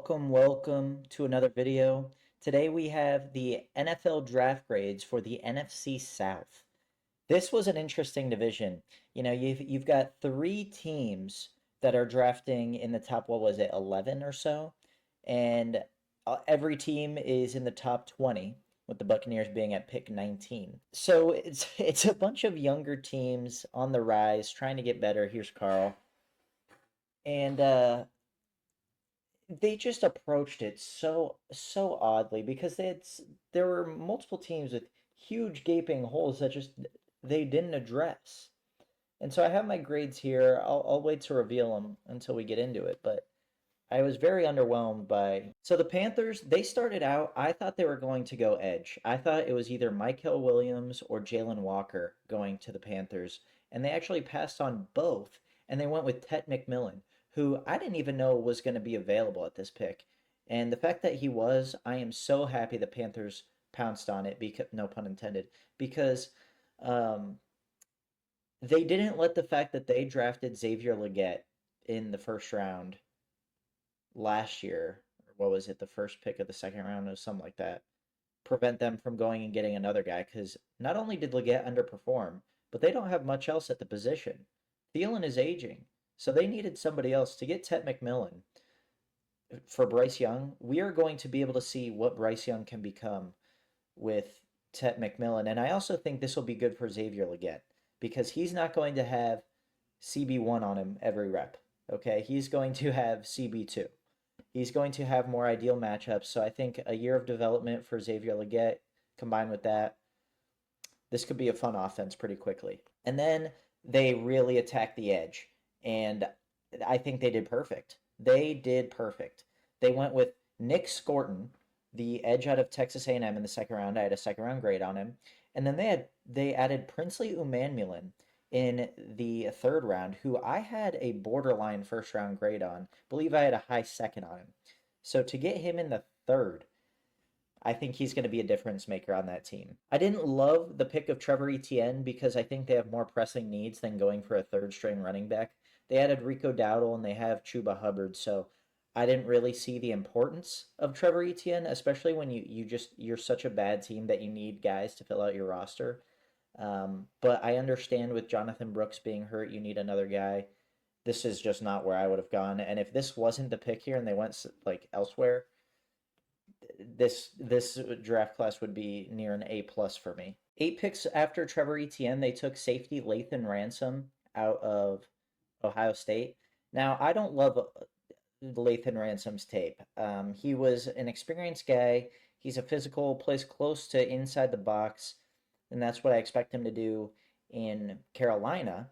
Welcome to another video. Today we have the NFL draft grades for the NFC South. This was an interesting division. You've got three teams that are drafting in the top, what was it, 11 or so, and every team is in the top 20, with the Buccaneers being at pick 19. So it's a bunch of younger teams on the rise, trying to get better. Here's Carl. And they just approached it so oddly because there were multiple teams with huge gaping holes that just they didn't address. And so I have my grades here. I'll wait to reveal them until we get into it, but I was very underwhelmed by. So the Panthers, they started out, I thought they were going to go edge. I thought it was either Michael Williams or Jalen Walker going to the Panthers, and they actually passed on both, and they went with Tet McMillan, who I didn't even know was going to be available at this pick. And the fact that he was, I am so happy the Panthers pounced on it, because no pun intended, because um, they didn't let the fact that they drafted Xavier Legette in the first round last year, or what was it, the first pick of the second round or something like that, prevent them from going and getting another guy. Because not only did Leggett underperform, but they don't have much else at the position. Thielen is aging, so they needed somebody else to get Tet McMillan. For Bryce Young, we are going to be able to see what Bryce Young can become with Tet McMillan. And I also think this will be good for Xavier Leggett because he's not going to have CB1 on him every rep. Okay, he's going to have CB2. He's going to have more ideal matchups. So I think a year of development for Xavier Leggett combined with that, this could be a fun offense pretty quickly. And then they really attacked the edge. And I think they did perfect. They did perfect. They went with Nick Scorton, the edge out of Texas A&M in the second round. I had a second round grade on him. And then they added Princely Umanmielen in the third round, who I had a borderline first round grade on. I believe I had a high second on him. So to get him in the third, I think he's going to be a difference maker on that team. I didn't love the pick of Trevor Etienne because I think they have more pressing needs than going for a third string running back. They added Rico Dowdle and they have Chuba Hubbard, so I didn't really see the importance of Trevor Etienne, especially when you're such a bad team that you need guys to fill out your roster. But I understand with Jonathan Brooks being hurt, you need another guy. This is just not where I would have gone. And if this wasn't the pick here and they went like elsewhere, this draft class would be near an A+ for me. 8 picks after Trevor Etienne, they took safety Lathan Ransom out of Ohio State. Now, I don't love Lathan Ransom's tape. He was an experienced guy. He's a physical, plays close to inside the box, and that's what I expect him to do in Carolina.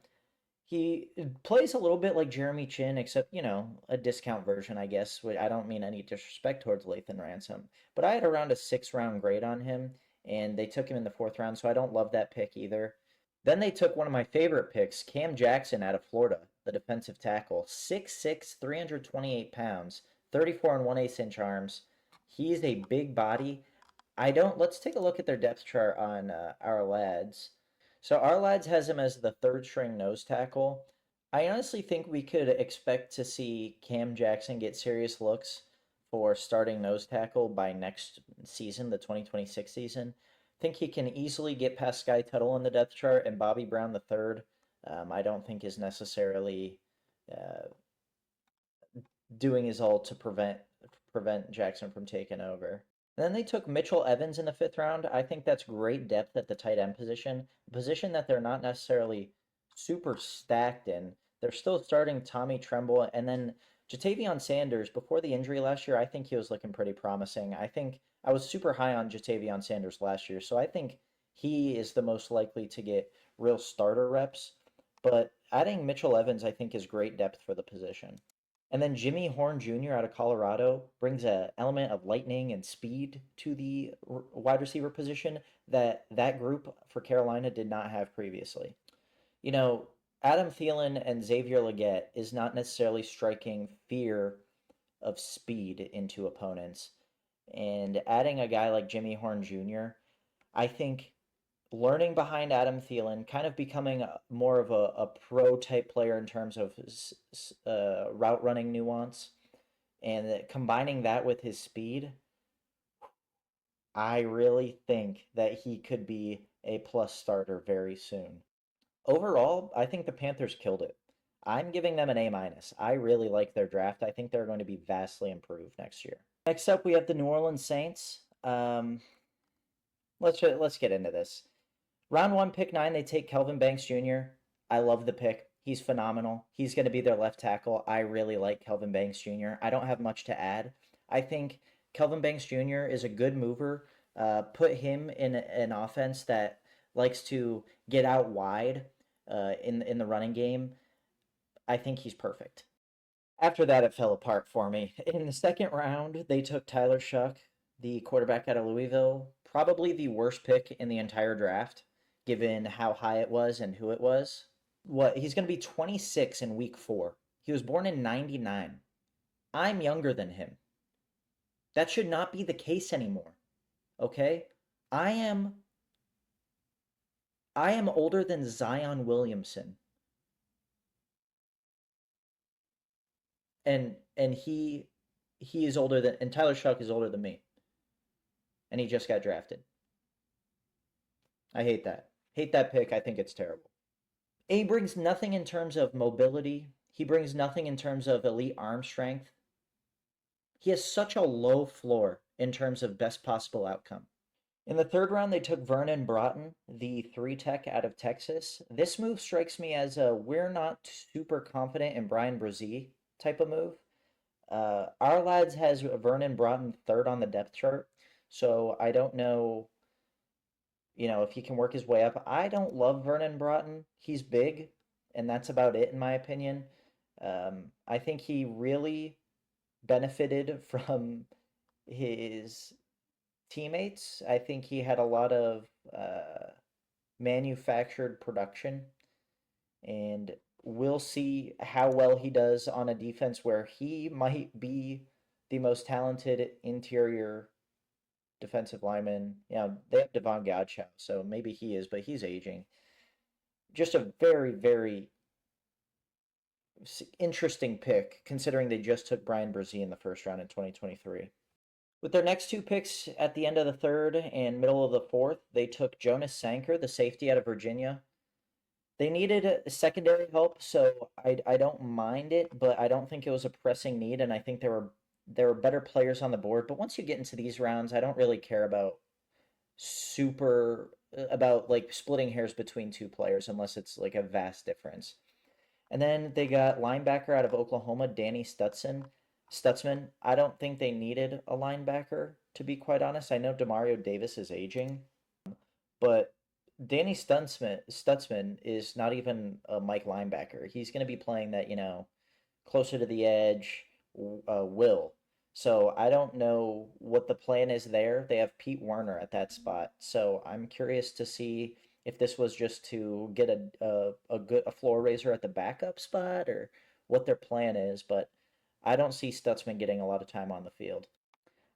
He plays a little bit like Jeremy Chin, except, a discount version, I guess. I don't mean any disrespect towards Lathan Ransom. But I had around a 6 round grade on him, and they took him in the fourth round, so I don't love that pick either. Then they took one of my favorite picks, Cam Jackson out of Florida, the defensive tackle. 6'6", 328 pounds, 34 and 1/8 inch arms. He's a big body. Let's take a look at their depth chart on our lads. So our lads has him as the third string nose tackle. I honestly think we could expect to see Cam Jackson get serious looks for starting nose tackle by next season, the 2026 season. I think he can easily get past Sky Tuttle in the depth chart, and Bobby Brown the third. I don't think is necessarily uh, doing his all to prevent Jackson from taking over. And then they took Mitchell Evans in the fifth round. I think that's great depth at the tight end position, a position that they're not necessarily super stacked in. They're still starting Tommy Tremble, and then Jatavion Sanders, before the injury last year, I think he was looking pretty promising. I think I was super high on Jatavion Sanders last year, so I think he is the most likely to get real starter reps. But adding Mitchell Evans, I think, is great depth for the position. And then Jimmy Horn Jr. out of Colorado brings an element of lightning and speed to the wide receiver position that group for Carolina did not have previously. You know, Adam Thielen and Xavier Legette is not necessarily striking fear of speed into opponents. And adding a guy like Jimmy Horn Jr., I think learning behind Adam Thielen, kind of becoming more of a pro type player in terms of route running nuance, And combining that with his speed, I really think that he could be a plus starter very soon. Overall, I think the Panthers killed it. I'm giving them an A minus. I really like their draft. I think they're going to be vastly improved next year. Next up, we have the New Orleans Saints. Let's get into this. Round one, pick nine, they take Kelvin Banks Jr. I love the pick. He's phenomenal. He's going to be their left tackle. I really like Kelvin Banks Jr. I don't have much to add. I think Kelvin Banks Jr. is a good mover. Put him in an offense that likes to get out wide in the running game. I think he's perfect. After that, it fell apart for me. In the second round, they took Tyler Shuck, the quarterback out of Louisville, probably the worst pick in the entire draft, given how high it was and who it was. What, he's going to be 26 in week 4. He was born in 99. I'm younger than him. That should not be the case anymore. Okay? I am I am older than Zion Williamson. And he is older than, and Tyler Shuck is older than me. And he just got drafted. I hate that. Hate that pick. I think it's terrible. He brings nothing in terms of mobility. He brings nothing in terms of elite arm strength. He has such a low floor in terms of best possible outcome. In the third round, they took Vernon Broughton, the 3 tech out of Texas. This move strikes me as a we're not super confident in Brian Brzee type of move. Our lads has Vernon Broughton third on the depth chart, so I don't know, if he can work his way up. I don't love Vernon Broughton. He's big, and that's about it in my opinion. I think he really benefited from his teammates. I think he had a lot of manufactured production, and we'll see how well he does on a defense where he might be the most talented interior defensive lineman. They have Devon Godchow, so maybe he is, but he's aging. Just a very, very interesting pick considering they just took Brian Brzee in the first round in 2023. With their next 2 picks at the end of the third and middle of the fourth, they took Jonas Sanker, the safety out of Virginia. They needed a secondary help, so I don't mind it, but I don't think it was a pressing need, and I think there were better players on the board. But once you get into these rounds, I don't really care about like splitting hairs between 2 players unless it's like a vast difference. And then they got linebacker out of Oklahoma, Danny Stutzman. I don't think they needed a linebacker, to be quite honest. I know Demario Davis is aging, but Danny Stutzman is not even a Mike linebacker. He's going to be playing that, closer to the edge, will. So I don't know what the plan is there. They have Pete Werner at that spot. So I'm curious to see if this was just to get a floor raiser at the backup spot or what their plan is, but I don't see Stutzman getting a lot of time on the field.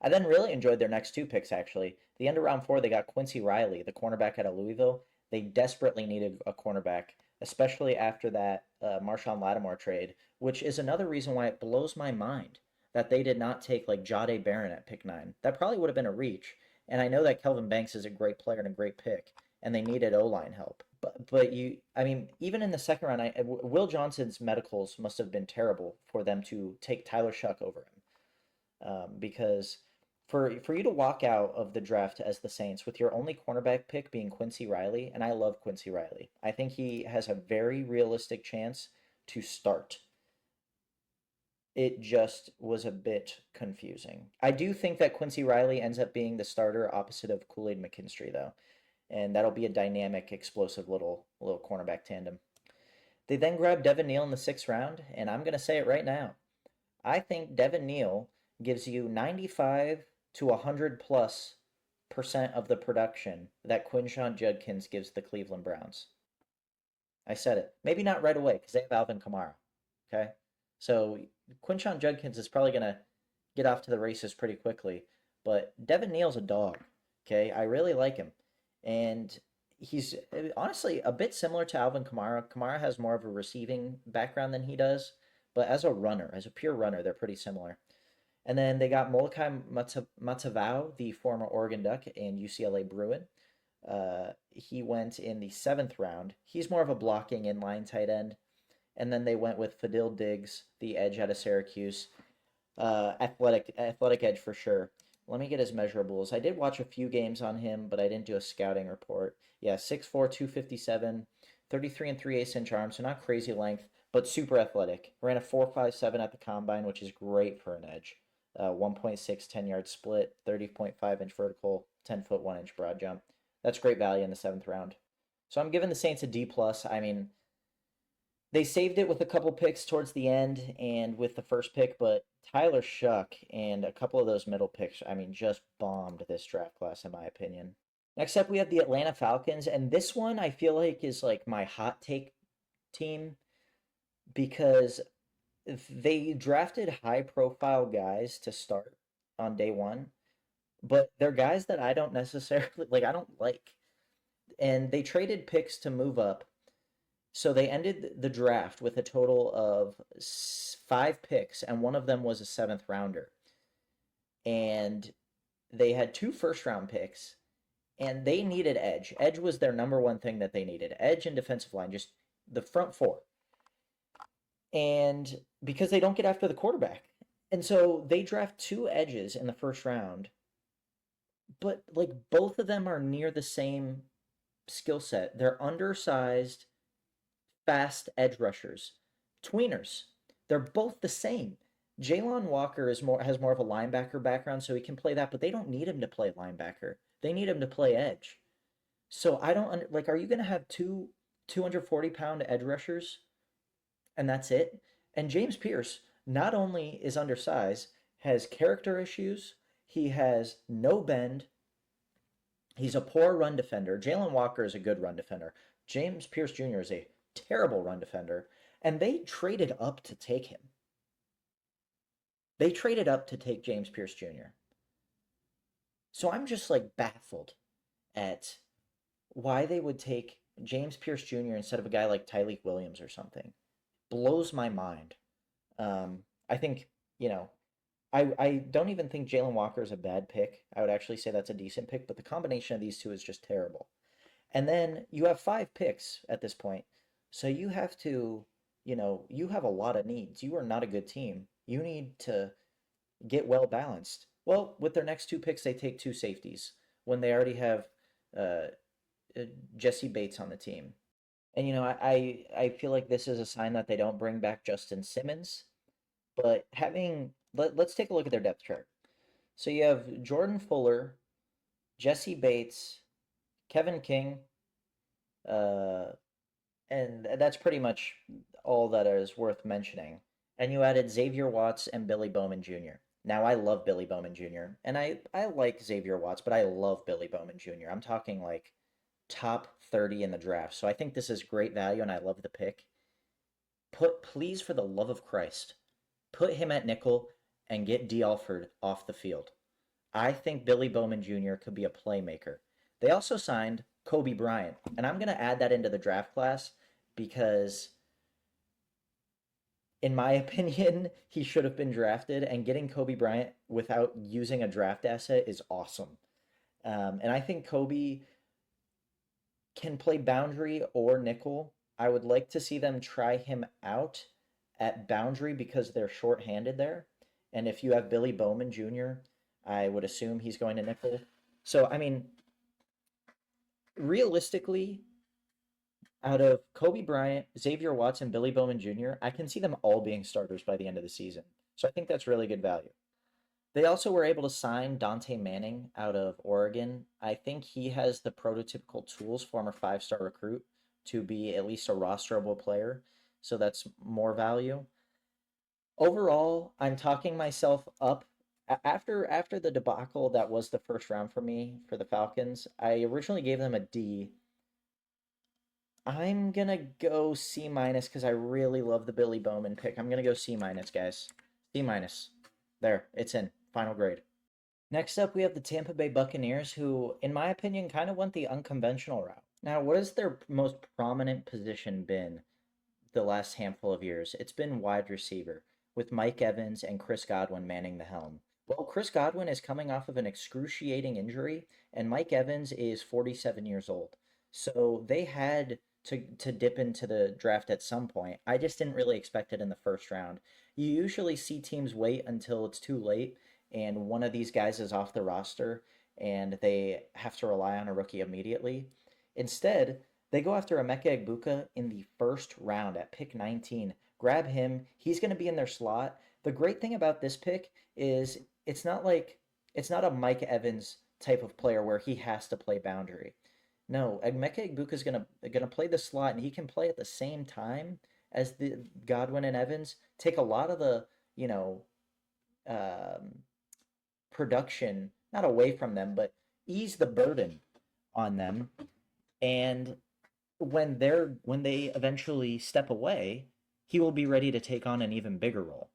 I then really enjoyed their next 2 picks, actually. The end of round 4, they got Quincy Riley, the cornerback out of Louisville. They desperately needed a cornerback, especially after that Marshawn Lattimore trade, which is another reason why it blows my mind that they did not take like Jahdae Barron at pick 9. That probably would have been a reach. And I know that Kelvin Banks is a great player and a great pick, and they needed O-line help. But I mean, even in the second round, Will Johnson's medicals must have been terrible for them to take Tyler Shuck over him, because for you to walk out of the draft as the Saints with your only cornerback pick being Quincy Riley, and I love Quincy Riley. I think he has a very realistic chance to start. It just was a bit confusing. I do think that Quincy Riley ends up being the starter opposite of Kool-Aid McKinstry though, and that'll be a dynamic, explosive little cornerback tandem. They then grabbed Devin Neal in the 6th round, and I'm going to say it right now. I think Devin Neal gives you 95 to 100 plus percent of the production that Quinshawn Judkins gives the Cleveland Browns. I said it. Maybe not right away because they have Alvin Kamara. Okay? So Quinshawn Judkins is probably going to get off to the races pretty quickly. But Devin Neal's a dog. Okay? I really like him. And he's honestly a bit similar to Alvin Kamara. Kamara has more of a receiving background than he does. But as a runner, as a pure runner, they're pretty similar. And then they got Molokai Matavao, the former Oregon Duck and UCLA Bruin. He went in the seventh round. He's more of a blocking inline tight end. And then they went with Fadil Diggs, the edge out of Syracuse. Athletic edge for sure. Let me get his measurables. I did watch a few games on him, but I didn't do a scouting report. Yeah, 6'4", 257, 33 and 3/8 inch arms, so not crazy length, but super athletic. Ran a 4.57 at the combine, which is great for an edge. 1.6 10-yard split, 30.5-inch vertical, 10-foot 1-inch broad jump. That's great value in the seventh round. So I'm giving the Saints a D plus. I mean, they saved it with a couple picks towards the end and with the first pick, but Tyler Shuck and a couple of those middle picks, I mean, just bombed this draft class, in my opinion. Next up, we have the Atlanta Falcons, and this one I feel like is like my hot take team because they drafted high profile guys to start on day one, but they're guys that I don't necessarily like, I don't like. And they traded picks to move up. So they ended the draft with a total of 5 picks, and one of them was a seventh rounder. And they had 2 first round picks, and they needed edge. Edge was their number one thing that they needed. Edge and defensive line, just the front four. And because they don't get after the quarterback. And so they draft 2 edges in the first round, but like both of them are near the same skill set. They're undersized, fast edge rushers, tweeners. They're both the same. Jalen Walker has more of a linebacker background, so he can play that, but they don't need him to play linebacker. They need him to play edge. So I don't like. Are you going to have 240-pound edge rushers, and that's it? And James Pierce not only is undersized, has character issues. He has no bend. He's a poor run defender. Jalen Walker is a good run defender. James Pierce Jr. is a terrible run defender, and they traded up to take him. They traded up to take James Pierce Jr. So I'm just like baffled at why they would take James Pierce Jr. instead of a guy like Tyleek Williams or something. Blows my mind. I think, you know, I don't even think Jalen Walker is a bad pick. I would actually say that's a decent pick, but the combination of these two is just terrible. And then you have 5 picks at this point. So you have to, you have a lot of needs. You are not a good team. You need to get well balanced. Well, with their next 2 picks, they take 2 safeties when they already have uh, Jesse Bates on the team. And I feel like this is a sign that they don't bring back Justin Simmons. But let's take a look at their depth chart. So you have Jordan Fuller, Jesse Bates, Kevin King, uh, and that's pretty much all that is worth mentioning. And you added Xavier Watts and Billy Bowman Jr. Now I love Billy Bowman Jr. and I like Xavier Watts, but I love Billy Bowman Jr. I'm talking like top 30 in the draft. So I think this is great value and I love the pick. Please, for the love of Christ, put him at nickel and get D. Alford off the field. I think Billy Bowman Jr. could be a playmaker. They also signed Kobe Bryant, and I'm going to add that into the draft class because, in my opinion, he should have been drafted, and getting Kobe Bryant without using a draft asset is awesome. And I think Kobe can play boundary or nickel. I would like to see them try him out at boundary because they're short-handed there. And if you have Billy Bowman Jr., I would assume he's going to nickel. So, I mean, realistically, out of Kobe Bryant, Xavier Watts, and Billy Bowman Jr., I can see them all being starters by the end of the season. So I think that's really good value. They also were able to sign Dante Manning out of Oregon. I think he has the prototypical tools, former 5-star recruit, to be at least a rosterable player. So that's more value. Overall, I'm talking myself up. After the debacle that was the first round for me for the Falcons, I originally gave them a D. I'm gonna go C minus because I really love the Billy Bowman pick. I'm gonna go C minus, guys. C minus. There, it's in. Final grade. Next up, we have the Tampa Bay Buccaneers, who, in my opinion, kind of went the unconventional route. Now, what has their most prominent position been the last handful of years? It's been wide receiver. with Mike Evans and Chris Godwin manning the helm. Well, Chris Godwin is coming off of an excruciating injury, and Mike Evans is 47 years old. So they had to dip into the draft at some point. I just didn't really expect it in the first round. You usually see teams wait until it's too late and one of these guys is off the roster and they have to rely on a rookie immediately. Instead, they go after Emeka Egbuka in the first round at pick 19. Grab him. He's going to be in their slot. The great thing about this pick is it's not a Mike Evans type of player where he has to play boundary. No, Emeka Egbuka is gonna play the slot, and he can play at the same time as the Godwin and Evans. Take a lot of the you know um, production not away from them, but ease the burden on them. And when they eventually step away, he will be ready to take on an even bigger role.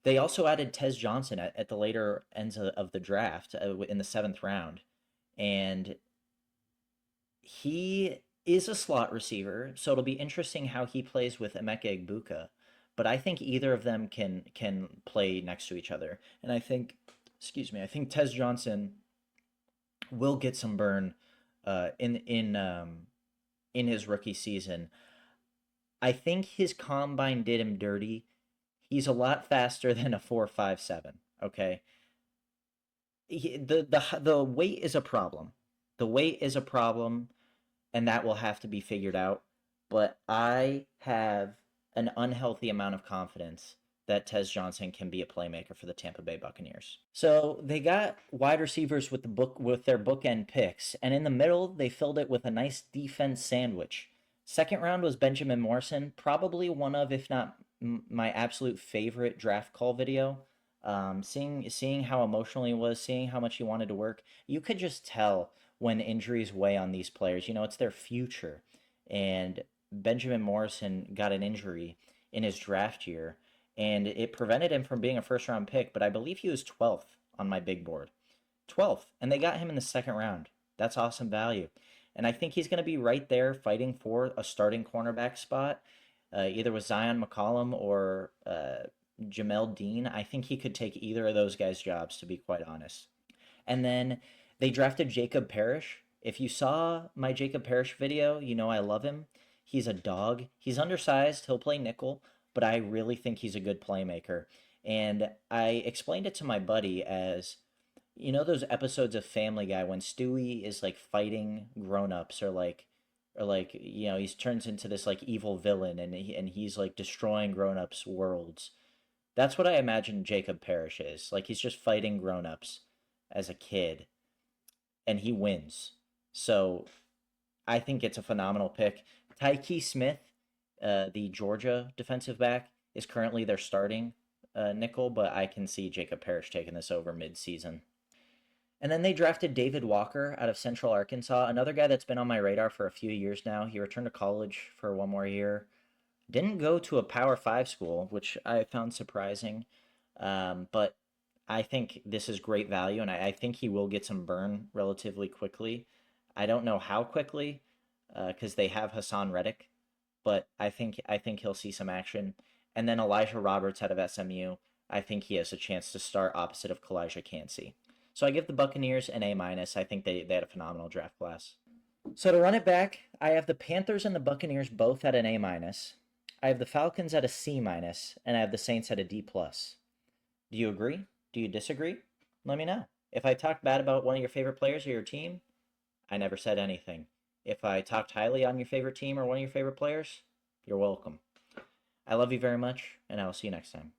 They also added Tez Johnson at the later ends of the draft in the seventh round, and he is a slot receiver, so it'll be interesting how he plays with Emeka Egbuka. But I think either of them can play next to each other, and excuse me, I think Tez Johnson will get some burn uh, in in um, in his rookie season. I think his combine did him dirty. He's a lot faster than a 4.57. Okay, the weight is a problem. The weight is a problem, and that will have to be figured out. But I have an unhealthy amount of confidence that Tez Johnson can be a playmaker for the Tampa Bay Buccaneers. So they got wide receivers with their bookend picks, and in the middle they filled it with a nice defense sandwich. Second round was Benjamin Morrison, probably one of, if not my absolute favorite draft call video. Seeing how emotional he was, seeing how much he wanted to work, you could just tell when injuries weigh on these players. It's their future. And Benjamin Morrison got an injury in his draft year, and it prevented him from being a first round pick, but I believe he was 12th on my big board. 12th, and they got him in the second round. That's awesome value. And I think he's going to be right there fighting for a starting cornerback spot, either with Zion McCollum or Jamel Dean. I think he could take either of those guys' jobs, to be quite honest. And then they drafted Jacob Parrish. If you saw my Jacob Parrish video, you know I love him. He's a dog. He's undersized. He'll play nickel, but I really think he's a good playmaker. And I explained it to my buddy as, those episodes of Family Guy when Stewie is like fighting grown-ups or like he turns into this like evil villain and he's like destroying grown-ups worlds. That's what I imagine Jacob Parrish is. Like he's just fighting grown-ups as a kid and he wins. So I think it's a phenomenal pick. Tyke Smith, the Georgia defensive back, is currently their starting nickel, but I can see Jacob Parrish taking this over mid-season. And then they drafted David Walker out of Central Arkansas, another guy that's been on my radar for a few years now. He returned to college for one more year. Didn't go to a Power Five school, which I found surprising. But I think this is great value, and I think he will get some burn relatively quickly. I don't know how quickly, because they have Hassan Reddick, but I think he'll see some action. And then Elijah Roberts out of SMU. I think he has a chance to start opposite of Kalijah Cansey. So I give the Buccaneers an A minus. I think they had a phenomenal draft class. So to run it back, I have the Panthers and the Buccaneers both at an A minus. I have the Falcons at a C minus, and I have the Saints at a D plus. Do you agree? Do you disagree? Let me know. If I talked bad about one of your favorite players or your team, I never said anything. If I talked highly on your favorite team or one of your favorite players, you're welcome. I love you very much, and I will see you next time.